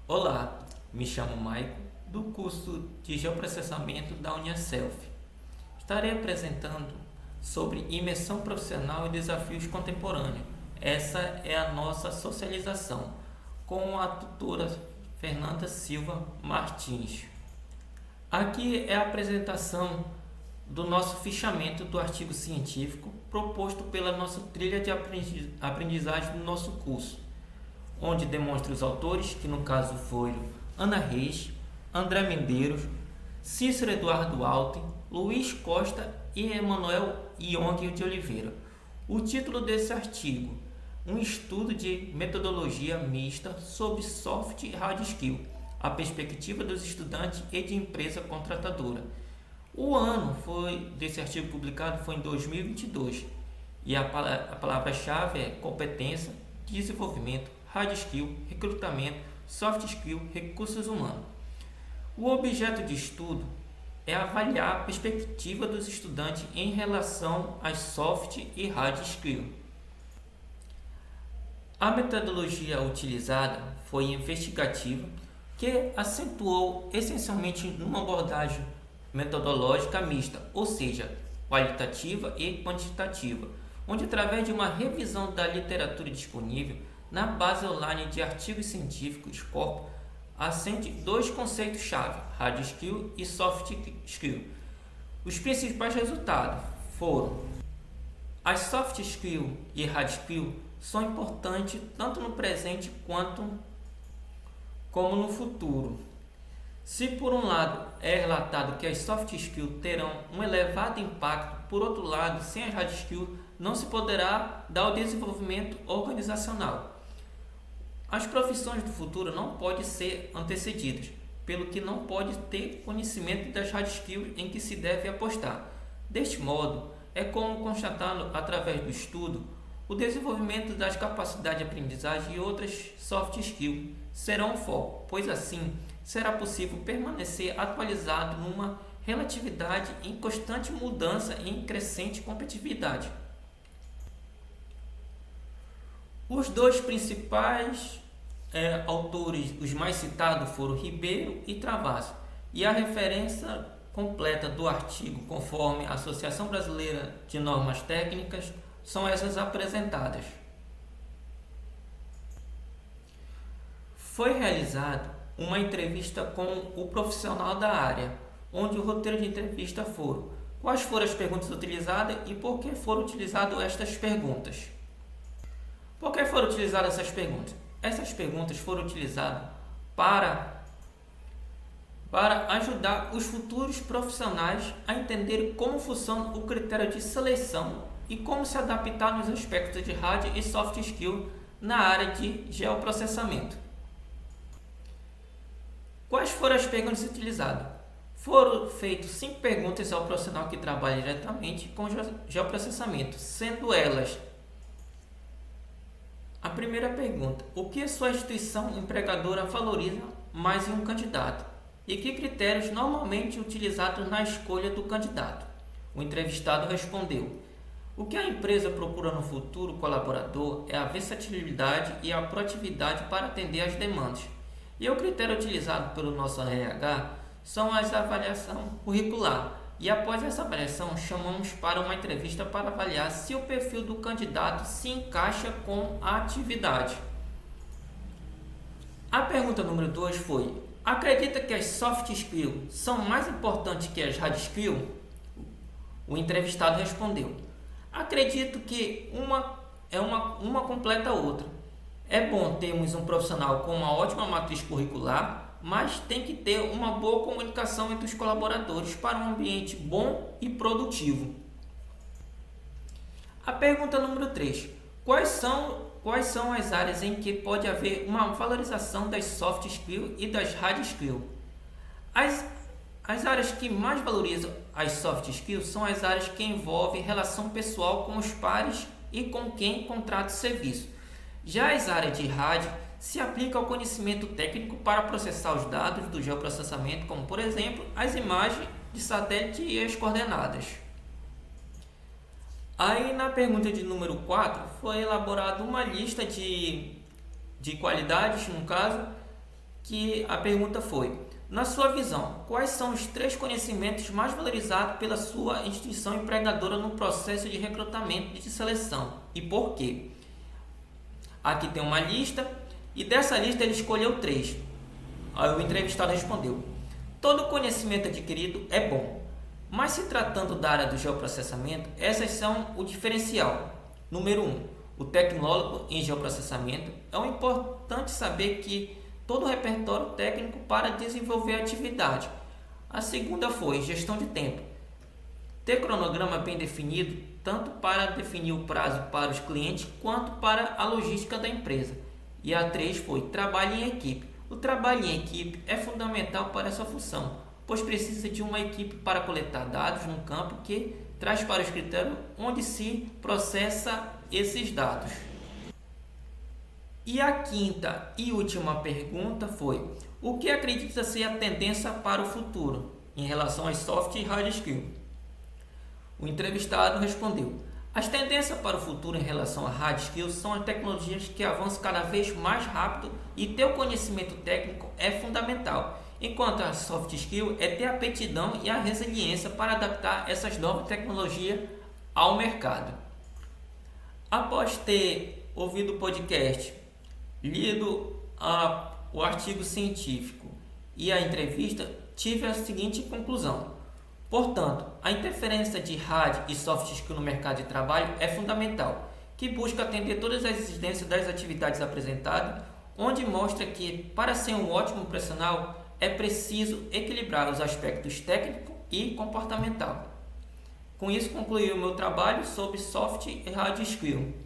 Olá, me chamo Maico, do curso de Geoprocessamento da Uniaselv. Estarei apresentando sobre imersão profissional e desafios contemporâneos. Essa é a nossa socialização com a tutora Fernanda Silva Martins. Aqui é a apresentação do nosso fichamento do artigo científico proposto pela nossa trilha de aprendizagem do nosso curso, onde demonstra os autores, que no caso foram Ana Reis, André Medeiros, Cícero Eduardo Alten, Luiz Costa e Emanuel Iong de Oliveira. O título desse artigo: um estudo de metodologia mista sobre soft e hard skill, a perspectiva dos estudantes e de empresa contratadora. O ano desse artigo publicado foi em 2022 e a palavra-chave é competência, desenvolvimento, hard skill, recrutamento, soft skill, recursos humanos. O objeto de estudo é avaliar a perspectiva dos estudantes em relação às soft e hard skill. A metodologia utilizada foi investigativa, que acentuou essencialmente numa abordagem metodológica mista, ou seja, qualitativa e quantitativa, onde através de uma revisão da literatura disponível na base online de artigos científicos corpo, assente dois conceitos-chave, hard skill e soft skill. Os principais resultados foram: as soft skill e hard skill são importantes tanto no presente quanto como no futuro. Se por um lado é relatado que as soft skills terão um elevado impacto, por outro lado, sem as hard skills não se poderá dar o desenvolvimento organizacional. As profissões do futuro não podem ser antecedidas, pelo que não pode ter conhecimento das hard skills em que se deve apostar. Deste modo, é como constatado através do estudo, o desenvolvimento das capacidades de aprendizagem e outras soft skills serão um foco, pois assim será possível permanecer atualizado numa relatividade em constante mudança e em crescente competitividade. Os dois principais autores, os mais citados, foram Ribeiro e Travassos, e a referência completa do artigo, conforme a Associação Brasileira de Normas Técnicas, são essas apresentadas. Foi realizada uma entrevista com o profissional da área, onde o roteiro de entrevista foram: quais foram as perguntas utilizadas e por que foram utilizadas estas perguntas. Por que foram utilizadas essas perguntas? Essas perguntas foram utilizadas para ajudar os futuros profissionais a entender como funciona o critério de seleção e como se adaptar nos aspectos de hard e soft skill na área de geoprocessamento. Quais foram as perguntas utilizadas? Foram feitas 5 perguntas ao profissional que trabalha diretamente com geoprocessamento, sendo elas: a primeira pergunta: o que a sua instituição empregadora valoriza mais em um candidato? E que critérios normalmente utilizados na escolha do candidato? O entrevistado respondeu: o que a empresa procura no futuro colaborador é a versatilidade e a proatividade para atender às demandas. E o critério utilizado pelo nosso RH são as avaliação curricular. E após essa avaliação, chamamos para uma entrevista para avaliar se o perfil do candidato se encaixa com a atividade. A pergunta número 2 foi: acredita que as soft skills são mais importantes que as hard skills? O entrevistado respondeu: acredito que uma completa a outra. É bom termos um profissional com uma ótima matriz curricular, mas tem que ter uma boa comunicação entre os colaboradores para um ambiente bom e produtivo. A pergunta número 3. Quais são as áreas em que pode haver uma valorização das soft skills e das hard skills? As áreas que mais valorizam as soft skills são as áreas que envolvem relação pessoal com os pares e com quem contrata o serviço. Já as áreas de hard se aplica ao conhecimento técnico para processar os dados do geoprocessamento, como por exemplo as imagens de satélite e as coordenadas. Aí na pergunta de número 4 foi elaborada uma lista de qualidades, no caso, que a pergunta foi: na sua visão, quais são os 3 conhecimentos mais valorizados pela sua instituição empregadora no processo de recrutamento e de seleção e por quê? Aqui tem uma lista e dessa lista ele escolheu 3. Aí o entrevistado respondeu: todo conhecimento adquirido é bom, mas se tratando da área do geoprocessamento, essas são o diferencial. Número 1. O tecnólogo em geoprocessamento é importante saber que todo o repertório técnico para desenvolver a atividade. A segunda foi gestão de tempo. Ter cronograma bem definido, tanto para definir o prazo para os clientes, quanto para a logística da empresa. E a 3 foi trabalho em equipe. O trabalho em equipe é fundamental para essa função, pois precisa de uma equipe para coletar dados no campo que traz para o escritório onde se processa esses dados. E a quinta e última pergunta foi: o que acredita ser a tendência para o futuro em relação às soft e hard skills? O entrevistado respondeu: as tendências para o futuro em relação a hard skills são as tecnologias que avançam cada vez mais rápido e ter o conhecimento técnico é fundamental, enquanto a soft skill é ter a aptidão e a resiliência para adaptar essas novas tecnologias ao mercado. Após ter ouvido o podcast, lido o artigo científico e a entrevista, tive a seguinte conclusão: portanto, a interferência de hard e soft skill no mercado de trabalho é fundamental, que busca atender todas as exigências das atividades apresentadas, onde mostra que, para ser um ótimo profissional, é preciso equilibrar os aspectos técnico e comportamental. Com isso, concluí o meu trabalho sobre soft e hard skill.